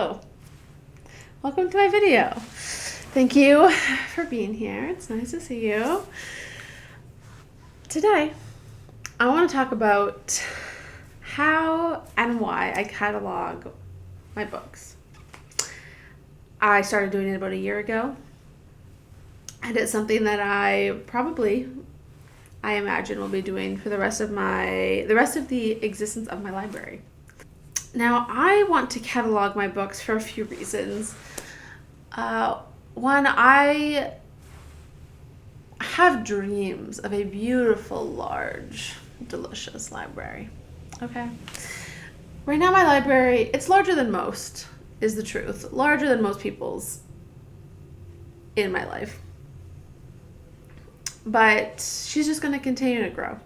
Hello, welcome to my video. Thank you for being here. It's nice to see you. Today, I want to talk about how and why I catalog my books. I started doing it about a year ago, and it's something that I imagine will be doing for the rest of the existence of my library. Now, I want to catalog my books for a few reasons. One, I have dreams of a beautiful, large, delicious library. Okay? Right now, my library, it's larger than most, is the truth. Larger than most people's in my life. But she's just going to continue to grow.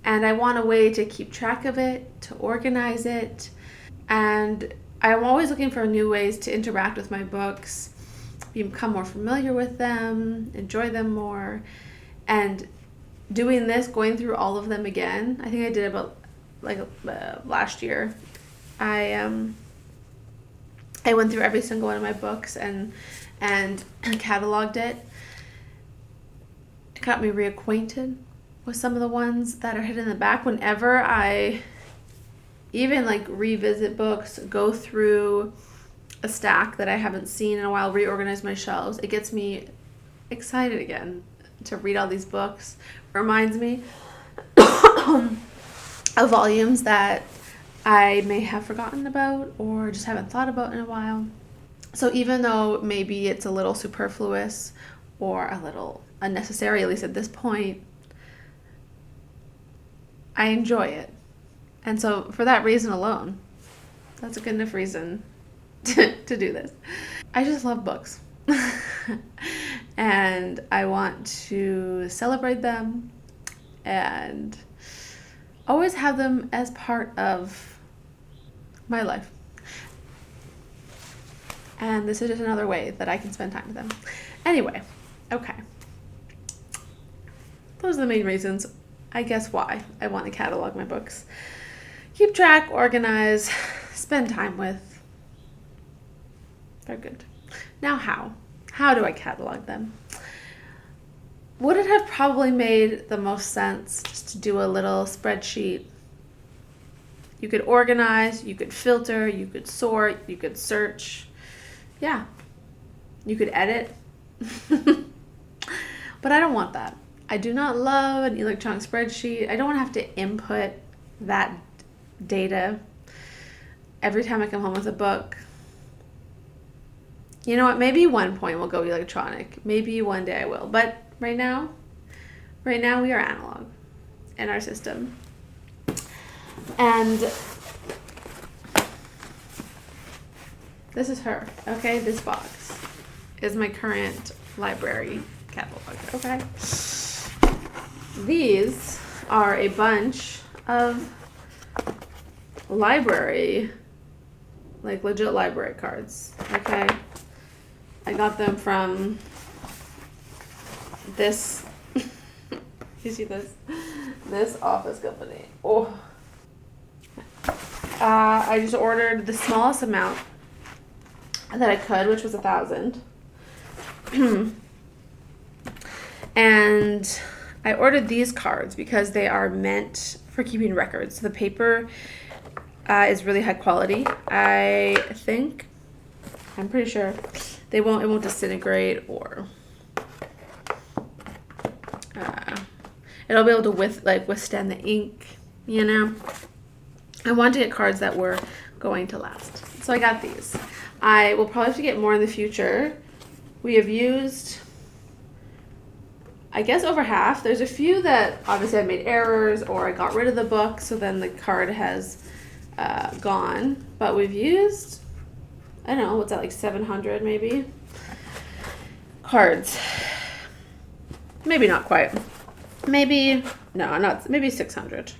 And I want a way to keep track of it, to organize it. And I'm always looking for new ways to interact with my books, become more familiar with them, enjoy them more. And doing this, going through all of them again, I think I did about last year. I went through every single one of my books and cataloged it. It got me reacquainted with some of the ones that are hidden in the back. Whenever I even revisit books, go through a stack that I haven't seen in a while, reorganize my shelves, it gets me excited again to read all these books. Reminds me of volumes that I may have forgotten about or just haven't thought about in a while. So even though maybe it's a little superfluous or a little unnecessary, at least at this point, I enjoy it. And so for that reason alone, that's a good enough reason to do this. I just love books. And I want to celebrate them and always have them as part of my life. And this is just another way that I can spend time with them. Anyway, okay. Those are the main reasons, I guess, why I want to catalog my books. Keep track, organize, spend time with. They're good. Now how? How do I catalog them? Would it have probably made the most sense just to do a little spreadsheet? You could organize, you could filter, you could sort, you could search. Yeah. You could edit. But I don't want that. I do not love an electronic spreadsheet. I don't want to have to input that data every time I come home with a book. You know what? Maybe one point we'll go electronic. Maybe one day I will. But right now we are analog in our system. And this is her. Okay, this box is my current library catalog. Okay. These are a bunch of legit library cards. Okay. I got them from this, you see this office company. Oh. I just ordered the smallest amount that I could, which was 1,000. And I ordered these cards because they are meant for keeping records. The paper is really high quality. I'm pretty sure it won't disintegrate, or it'll be able to withstand the ink, you know. I wanted to get cards that were going to last. So I got these. I will probably have to get more in the future. We have used, I guess, over half. There's a few that obviously I made errors or I got rid of the book, so then the card has gone. But we've used, I don't know, what's that, 700 maybe? Cards. Maybe not quite. Maybe 600.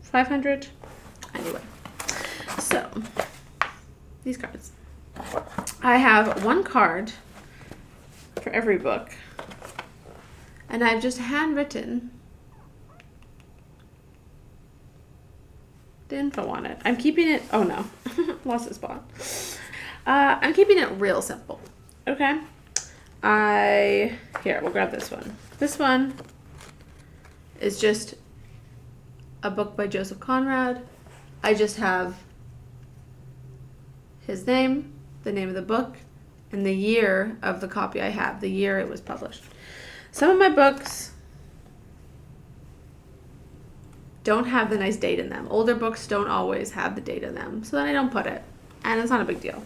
500? Anyway. So, these cards. I have one card for every book. And I've just handwritten the info on it. I'm keeping it, oh no, Lost the spot. I'm keeping it real simple. Okay. Here, we'll grab this one. This one is just a book by Joseph Conrad. I just have his name, the name of the book, and the year of the copy I have, the year it was published. Some of my books don't have the nice date in them. Older books don't always have the date in them, so then I don't put it, and it's not a big deal.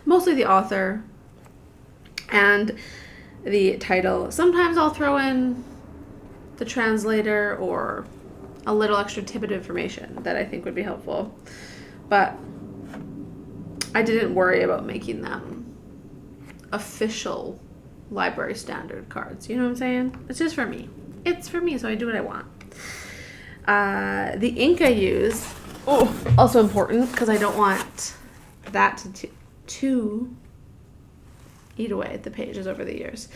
Mostly the author and the title. Sometimes I'll throw in the translator or a little extra tidbit of information that I think would be helpful, but I didn't worry about making them official library standard cards. You know what I'm saying? It's just for me. It's for me, so I do what I want. The ink I use, also important because I don't want that to eat away at the pages over the years,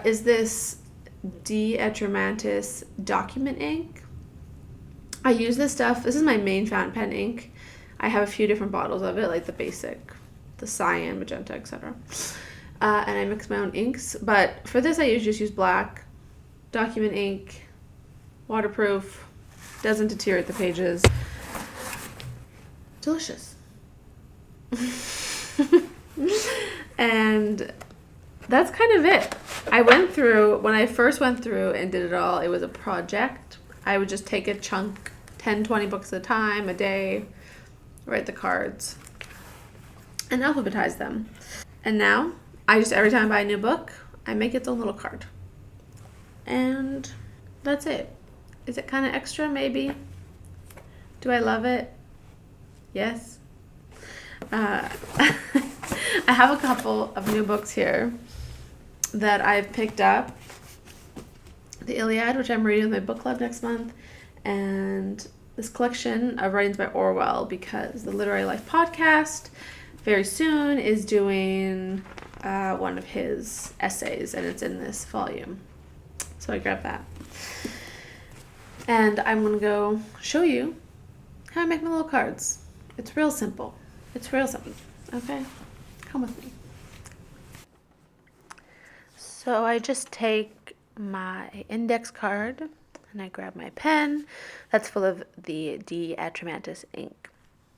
is this D. Atramantis document ink. I use this stuff. This is my main fountain pen ink. I have a few different bottles of it, like the basic, the cyan, magenta, etc. And I mix my own inks. But for this, I usually just use black document ink, waterproof, doesn't deteriorate the pages. Delicious. And that's kind of it. When I first went through and did it all, it was a project. I would just take a chunk, 10, 20 books at a time, a day, write the cards, and alphabetize them. And now, every time I buy a new book, I make its own little card. And that's it. Is it kind of extra? Maybe. Do I love it? Yes. I have a couple of new books here that I've picked up. The Iliad, which I'm reading with my book club next month, and this collection of writings by Orwell, because the Literary Life podcast very soon is doing one of his essays, and it's in this volume. So I grabbed that. And I'm going to go show you how I make my little cards. It's real simple. Okay? Come with me. So I just take my index card and I grab my pen that's full of the D. Atramantis ink.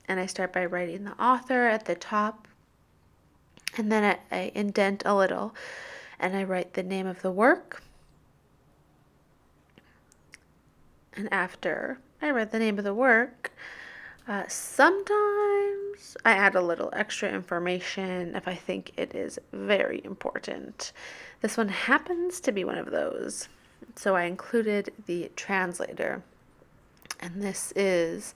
And I start by writing the author at the top. And then I indent a little and I write the name of the work. And after I write the name of the work, sometimes I add a little extra information if I think it is very important. This one happens to be one of those. So I included the translator. And this is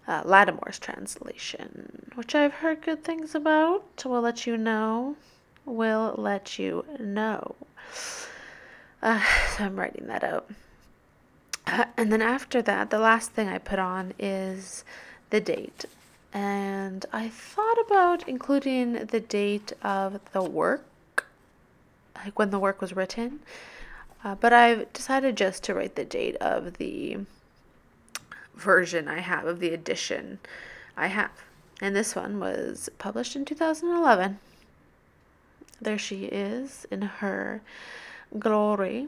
Lattimore's translation, which I've heard good things about. Will let you know. So I'm writing that out. And then after that, the last thing I put on is the date. And I thought about including the date of the work, like when the work was written. But I've decided just to write the date of the version I have, of the edition I have. And this one was published in 2011. There she is in her glory.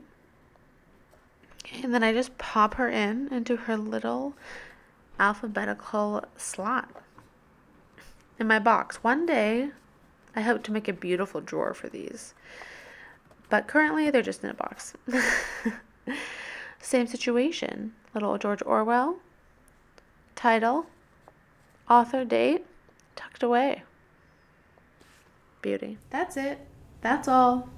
And then I just pop her into her little alphabetical slot in my box. One day, I hope to make a beautiful drawer for these. But currently, they're just in a box. Same situation. Little George Orwell. Title. Author, date. Tucked away. Beauty. That's it. That's all.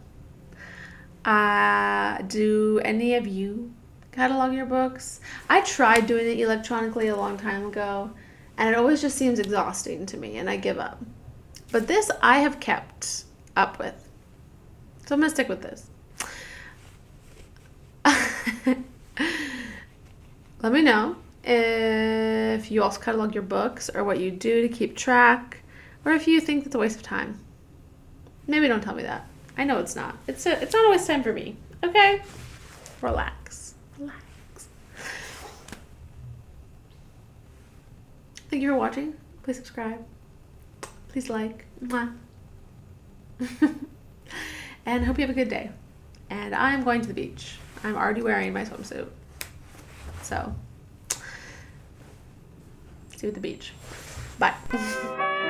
Do any of you catalog your books? I tried doing it electronically a long time ago, and it always just seems exhausting to me, and I give up. But this I have kept up with. So I'm going to stick with this. Let me know if you also catalog your books or what you do to keep track, or if you think it's a waste of time. Maybe don't tell me that. I know it's not. It's not a waste of time for me. Okay? Relax. Thank you for watching. Please subscribe. Please like. Mwah. And hope you have a good day. And I'm going to the beach. I'm already wearing my swimsuit. So, see you at the beach. Bye.